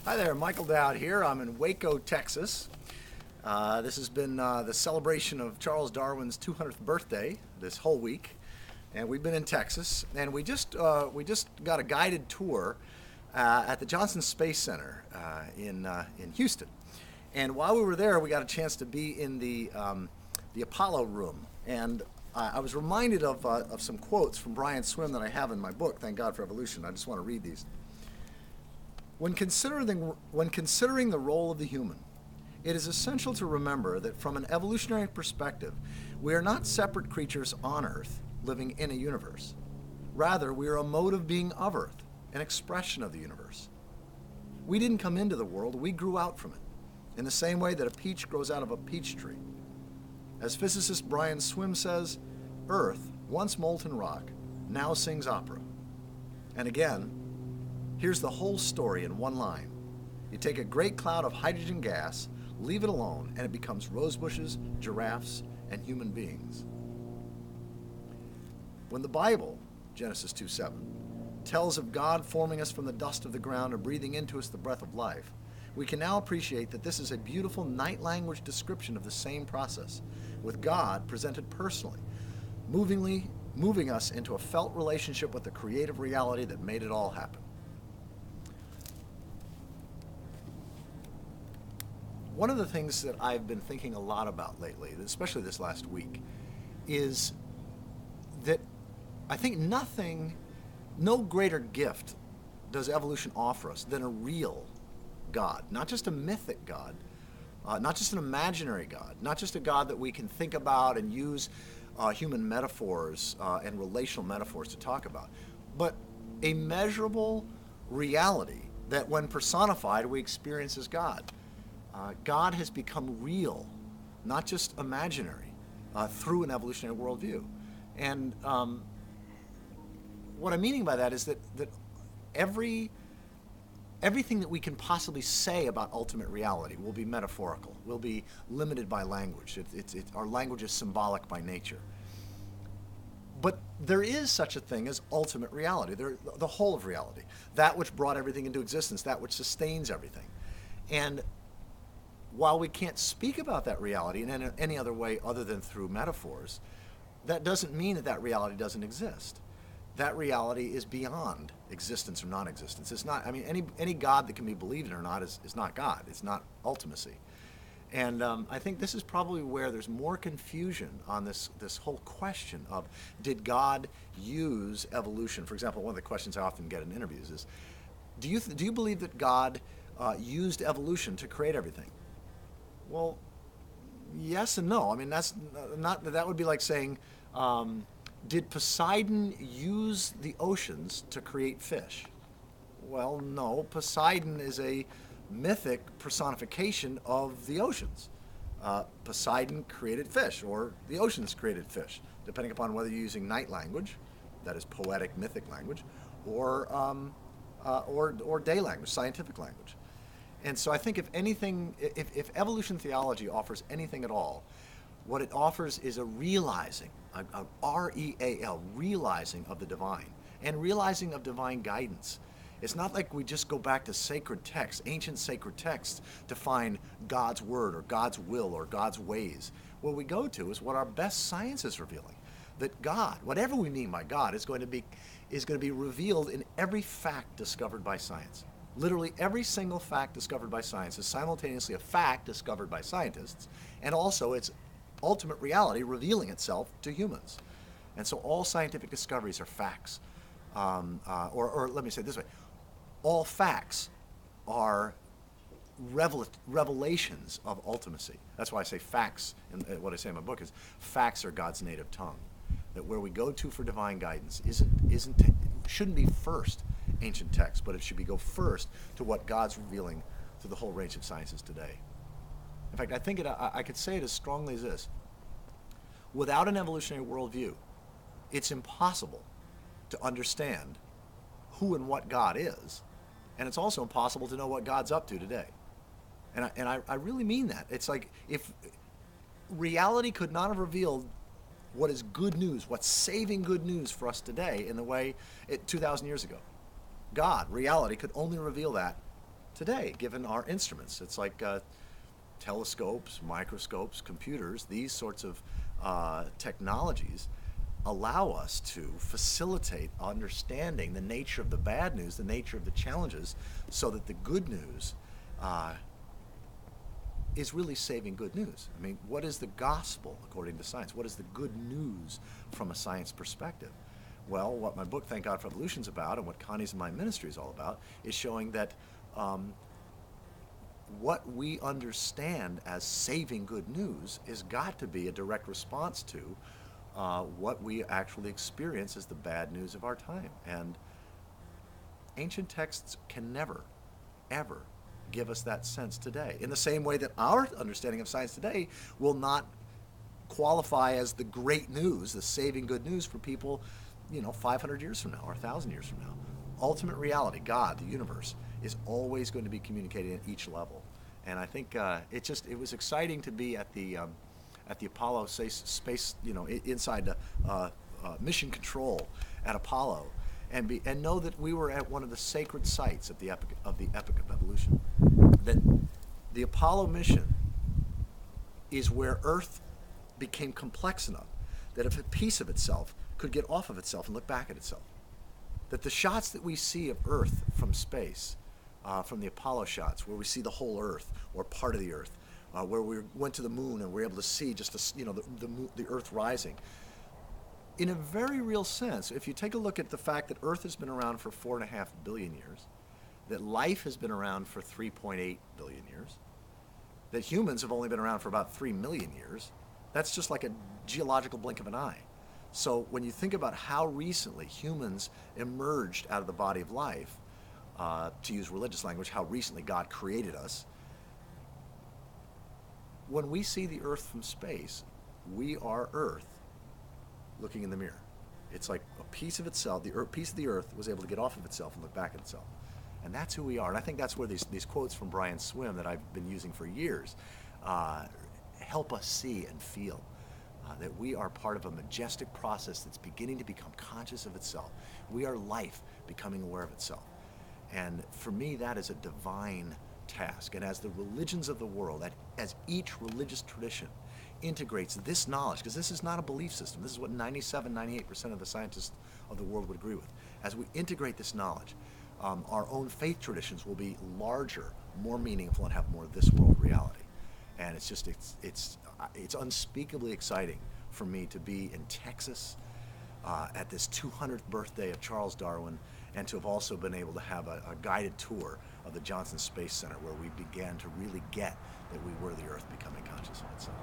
Hi there, Michael Dowd here. I'm in Waco, Texas. This has been the celebration of Charles Darwin's 200th birthday this whole week, and we've been in Texas. And we just got a guided tour at the Johnson Space Center in Houston. And while we were there, we got a chance to be in the Apollo room. And I was reminded of some quotes from Brian Swim that I have in my book, Thank God for Evolution. I just want to read these. When considering the role of the human, it is essential to remember that from an evolutionary perspective, we are not separate creatures on Earth living in a universe. Rather, we are a mode of being of Earth, an expression of the universe. We didn't come into the world, we grew out from it, in the same way that a peach grows out of a peach tree. As physicist Brian Swim says, Earth, once molten rock, now sings opera. And again, here's the whole story in one line. You take a great cloud of hydrogen gas, leave it alone, and it becomes rose bushes, giraffes, and human beings. When the Bible, Genesis 2:7, tells of God forming us from the dust of the ground and breathing into us the breath of life, we can now appreciate that this is a beautiful night language description of the same process, with God presented personally, moving us into a felt relationship with the creative reality that made it all happen. One of the things that I've been thinking a lot about lately, especially this last week, is that I think no greater gift does evolution offer us than a real God, not just a mythic God, not just an imaginary God, not just a God that we can think about and use human metaphors and relational metaphors to talk about, but a measurable reality that when personified we experience as God. God has become real, not just imaginary, through an evolutionary worldview. And what I'm meaning by that is that everything that we can possibly say about ultimate reality will be metaphorical, will be limited by language. Our language is symbolic by nature. But there is such a thing as ultimate reality, the whole of reality, that which brought everything into existence, that which sustains everything. And while we can't speak about that reality in any other way other than through metaphors, that doesn't mean that reality doesn't exist. That reality is beyond existence or non-existence. It's not, I mean, any God that can be believed in or not is not God. It's not ultimacy. And I think this is probably where there's more confusion on this whole question of, did God use evolution? For example, one of the questions I often get in interviews is, do you believe that God used evolution to create everything? Well, yes and no. I mean, that would be like saying, did Poseidon use the oceans to create fish? Well, no. Poseidon is a mythic personification of the oceans. Poseidon created fish, or the oceans created fish, depending upon whether you're using night language, that is poetic, mythic language, or day language, scientific language. And so I think if evolution theology offers anything at all, what it offers is a realizing, a R-E-A-L, realizing of the divine, and realizing of divine guidance. It's not like we just go back to sacred texts, ancient sacred texts, to find God's word or God's will or God's ways. What we go to is what our best science is revealing, that God, whatever we mean by God, is going to be revealed in every fact discovered by science. Literally every single fact discovered by science is simultaneously a fact discovered by scientists, and also its ultimate reality revealing itself to humans. And so all scientific discoveries are facts. Or let me say it this way, all facts are revelations of ultimacy. That's why I say facts, and what I say in my book is facts are God's native tongue. That where we go to for divine guidance shouldn't be first ancient texts, but it should go first to what God's revealing through the whole range of sciences today. In fact, I think I could say it as strongly as this. Without an evolutionary worldview, it's impossible to understand who and what God is, and it's also impossible to know what God's up to today. And I really mean that. It's like if reality could not have revealed what is good news, what's saving good news for us today in the way 2,000 years ago. God, reality, could only reveal that today, given our instruments. It's like telescopes, microscopes, computers, these sorts of technologies allow us to facilitate understanding the nature of the bad news, the nature of the challenges, so that the good news is really saving good news. I mean, what is the gospel according to science? What is the good news from a science perspective? Well, what my book, Thank God for Evolution, is about, and what Connie's and my ministry is all about, is showing that what we understand as saving good news has got to be a direct response to what we actually experience as the bad news of our time. And ancient texts can never, ever give us that sense today. In the same way that our understanding of science today will not qualify as the great news, the saving good news for people, 500 years from now or 1,000 years from now. Ultimate reality, God, the universe, is always going to be communicated at each level. And I think it was exciting to be at the Apollo space, inside the mission control at Apollo, and know that we were at one of the sacred sites of the epic of evolution. That the Apollo mission is where Earth became complex enough that if a piece of itself could get off of itself and look back at itself. That the shots that we see of Earth from space, from the Apollo shots, where we see the whole Earth or part of the Earth, where we went to the moon and were able to see just the Earth rising. In a very real sense, if you take a look at the fact that Earth has been around for 4.5 billion years, that life has been around for 3.8 billion years, that humans have only been around for about 3 million years, that's just like a geological blink of an eye. So when you think about how recently humans emerged out of the body of life, to use religious language, how recently God created us, when we see the Earth from space, we are Earth looking in the mirror. It's like a piece of itself, piece of the Earth was able to get off of itself and look back at itself. And that's who we are. And I think that's where these quotes from Brian Swim that I've been using for years help us see and feel that we are part of a majestic process that's beginning to become conscious of itself. We are life becoming aware of itself. And for me, that is a divine task. And as the religions of the world, as each religious tradition integrates this knowledge, because this is not a belief system, this is what 97-98% of the scientists of the world would agree with. As we integrate this knowledge, our own faith traditions will be larger, more meaningful, and have more of this world reality. And it's unspeakably exciting for me to be in Texas at this 200th birthday of Charles Darwin, and to have also been able to have a guided tour of the Johnson Space Center, where we began to really get that we were the Earth becoming conscious of itself.